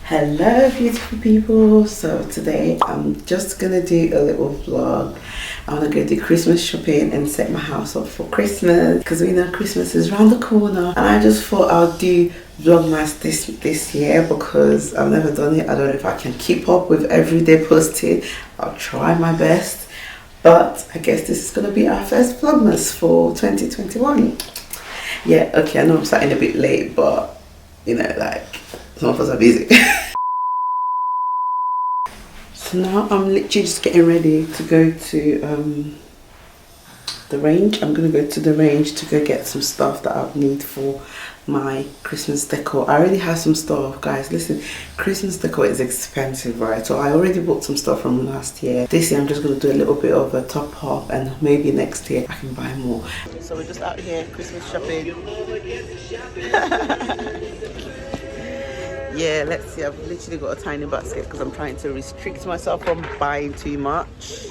Hello beautiful people. So today I'm just gonna do a little vlog. I want to go do Christmas shopping and set my house up for Christmas because we know Christmas is around the corner, and I just thought I'll do vlogmas this year because I've never done it. I don't know if I can keep up with everyday posting. I'll try my best, but I guess this is gonna be our first vlogmas for 2021. Yeah, okay, I know I'm starting a bit late, but you know, like, some of us are busy. So now I'm literally just getting ready to go to the range. I'm gonna go to the range to go get some stuff that I need for my Christmas decor. I already have some stuff, guys. Listen, Christmas decor is expensive, right? So I already bought some stuff from last year. This year I'm just gonna do a little bit of a top up, and maybe next year I can buy more. So we're just out here Christmas shopping. Yeah, let's see. I've literally got a tiny basket because I'm trying to restrict myself from buying too much.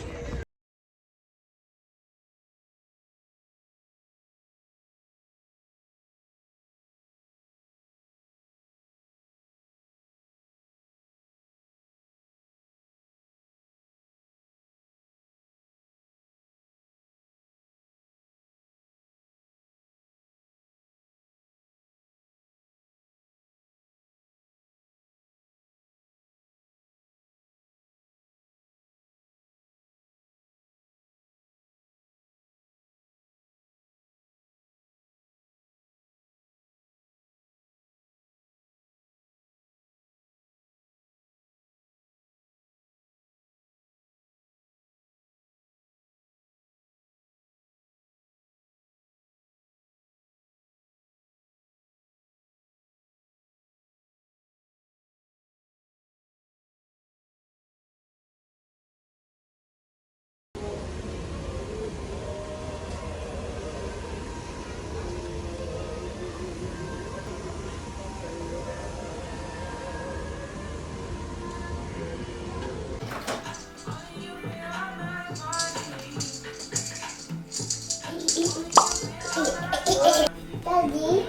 Daddy,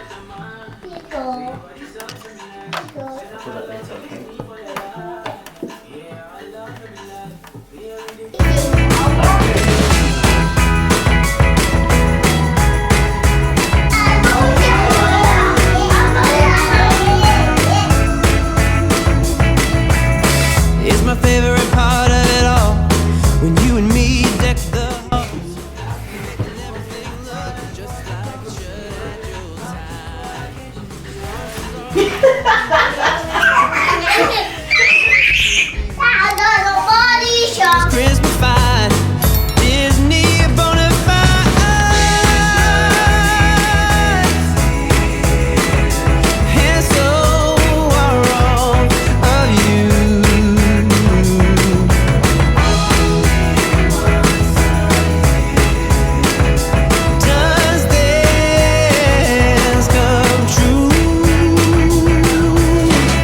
pickle. So that that's okay. It's my favorite part of it all when you and me deck the halls. Making everything look just like it should at your time. Christmas fine, Disney bona fide, and so are all of you. Does this come true?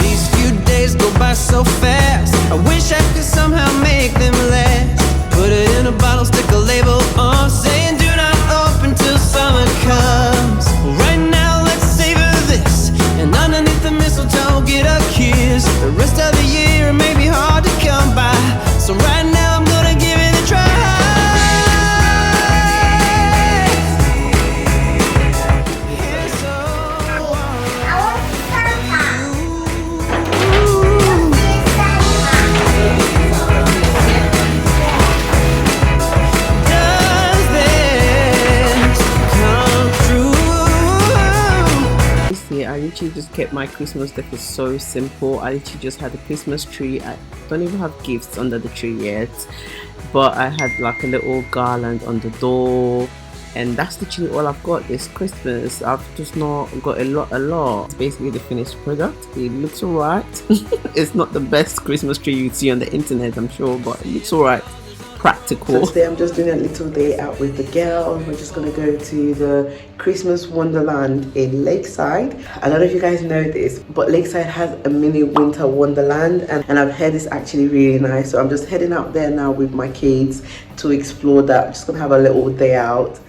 These few days go by so fast. I wish I could somehow make them last. Put it in a bottle, stick a label on, saying do not open till summer comes. Right now, let's savor this, and underneath the mistletoe, get a kiss. The rest of the year it may be hard to come by, so right now I'm gonna give it a try. And so does this come true? You see, I literally just kept my Christmas decor so simple. I literally just had a Christmas tree. I don't even have gifts under the tree yet, but I had like a little garland on the door, and that's literally all I've got this Christmas. I've just not got a lot. It's basically the finished product. It looks alright. It's not the best Christmas tree you'd see on the internet, I'm sure, but it looks alright. Practical. So today I'm just doing a little day out with the girls. We're just gonna go to the Christmas Wonderland in Lakeside. I don't know if you guys know this, but Lakeside has a mini winter wonderland, and I've heard it's actually really nice. So I'm just heading out there now with my kids to explore that. I'm just gonna have a little day out.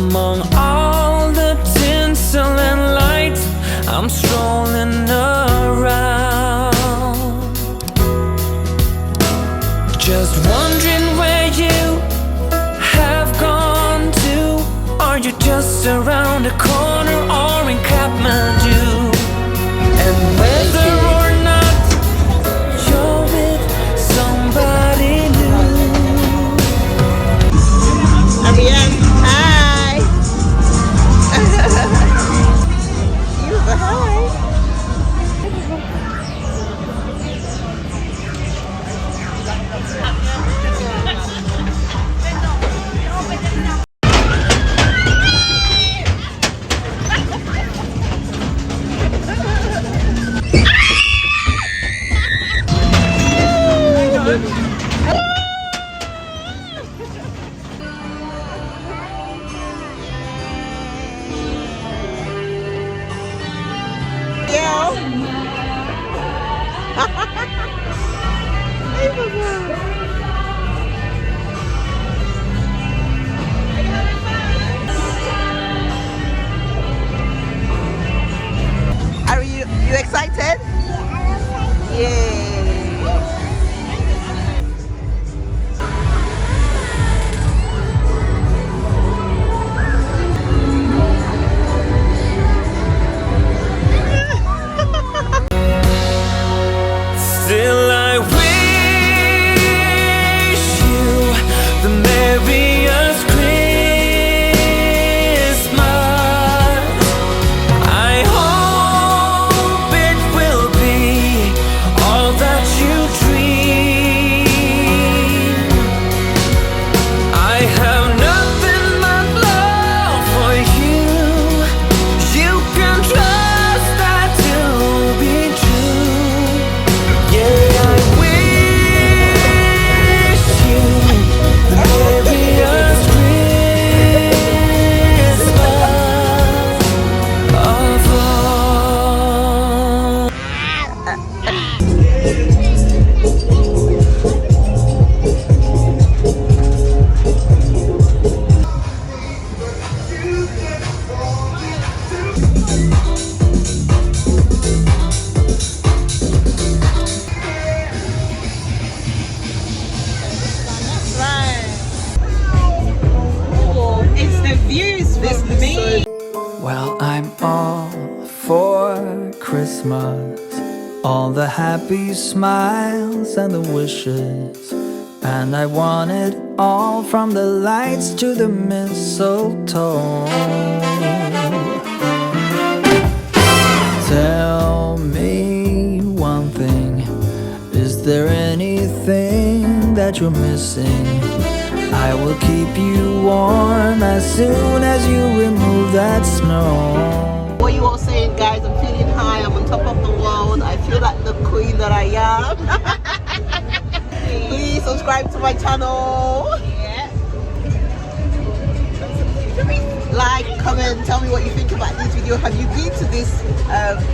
Among all the tinsel and lights, I'm strolling around, just wondering where you have gone to. Are you just around the corner or in Kathmandu? And whether or not you're with somebody new. Ariane, hi. You say hi. Are you excited? Yay! Still I wish you the merriest Christmas. I hope it will be all that you dream. I have nothing but love for you. You can trust that to be true. Yeah, I wish you the merriest Christmas of all. It's the views with me. Well, I'm all for Christmas, all the happy smiles and the wishes, and I want it all, from the lights to the mistletoe. Tell me one thing, is there anything that you're missing? I will keep you warm as soon as you remove that snow. What are you all saying, guys? I'm feeling high. I'm on top of the world. I feel like the queen that I am. Please subscribe to my channel. Like, comment, tell me what you think about this video. Have you been to this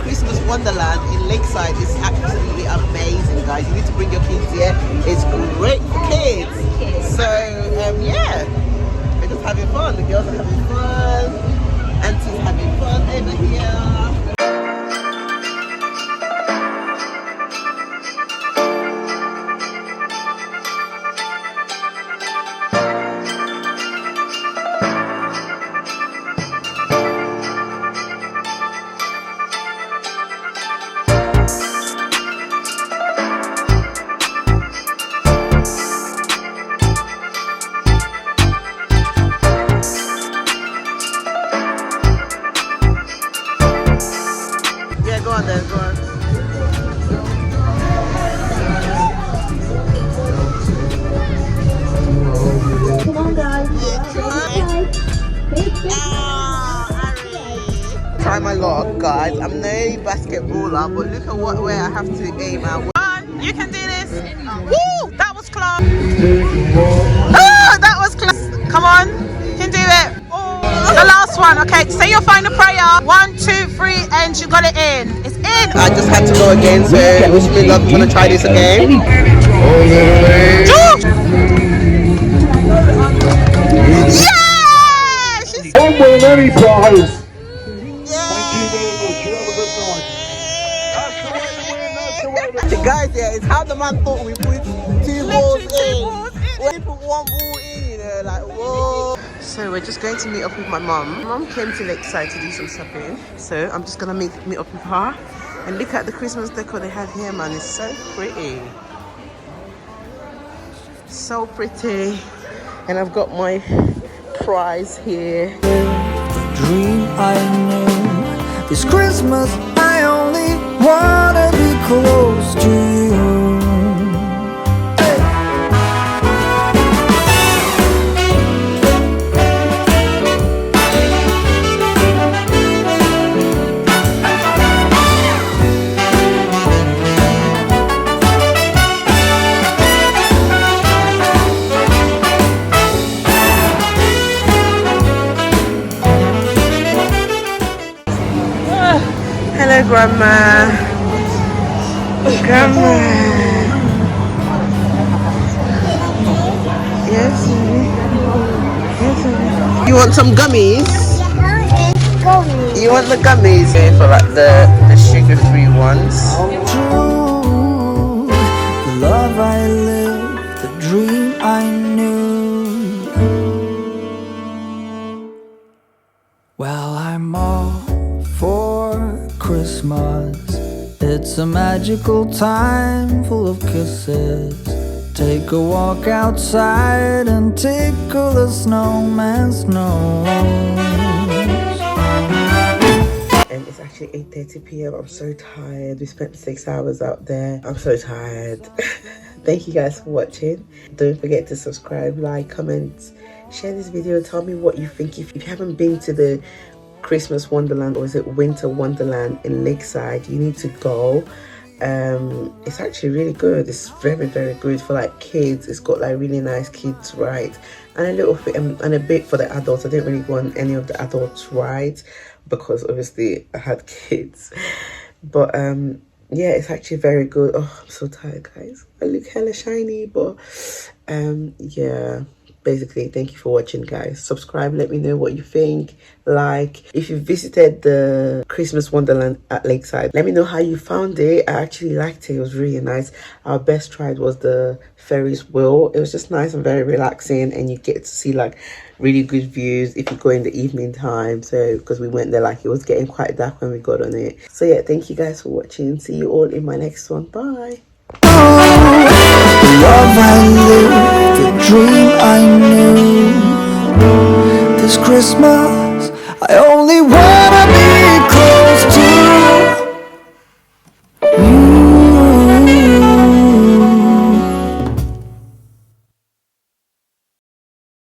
Christmas Wonderland in Lakeside? It's absolutely amazing, guys. You need to bring your kids here. It's great for kids. So yeah, we're just having fun. The girls are having fun. Auntie's having fun over here. Go on then, go on. Come on, guys. Try my luck, guys. I'm no basketballer, but look at where I have to aim at. One, you can do this. Woo! That was close. Oh, that was close. Come on, you can do it. The last one, okay, say your final prayer. 1, 2, 3, and you got it in. It's in. I just had to go again, so which means I'm gonna try this again. Yeah! won't win any prize. Thank you very much. You have a good night. That's the way to win. That's the way to win. Guys, yeah, it's how the man thought we put two balls in. When we put one ball in, you know, like, whoa. So we're just going to meet up with my mum. Mum came to Lakeside to do some shopping. So I'm just gonna meet up with her. And look at the Christmas decor they have here, man. It's so pretty. So pretty. And I've got my prize here. Dream I knew. This Christmas I only wanna be close to you. Hello, Grandma. Grandma. Yes. Yes. You want some gummies? You want the gummies? Okay, for like the sugar-free ones. True, the love I lived, the dream I knew. Well, I'm all for Christmas. It's a magical time full of kisses. Take a walk outside and tickle the snowman's nose. And it's actually 8:30 p.m. I'm so tired. We spent 6 hours out there. I'm so tired. Thank you guys for watching. Don't forget to subscribe, like, comment, share this video. Tell me what you think. If you haven't been to the Christmas Wonderland, or is it Winter Wonderland in Lakeside, you need to go. It's actually really good. It's very, very good for like kids. It's got like really nice kids rides and a little bit and a bit for the adults. I didn't really go on any of the adults rides because obviously I had kids, but yeah, it's actually very good. Oh, I'm so tired, guys. I look hella shiny, but yeah, basically, thank you for watching, guys. Subscribe, let me know what you think. Like, if you visited the Christmas Wonderland at Lakeside, let me know how you found it. I actually liked it. It was really nice. Our best ride was the Ferris wheel. It was just nice and very relaxing, and you get to see like really good views if you go in the evening time. So because we went there, like, it was getting quite dark when we got on it. So yeah, thank you guys for watching. See you all in my next one. Bye. The love I lived, the dream I knew. This Christmas I only want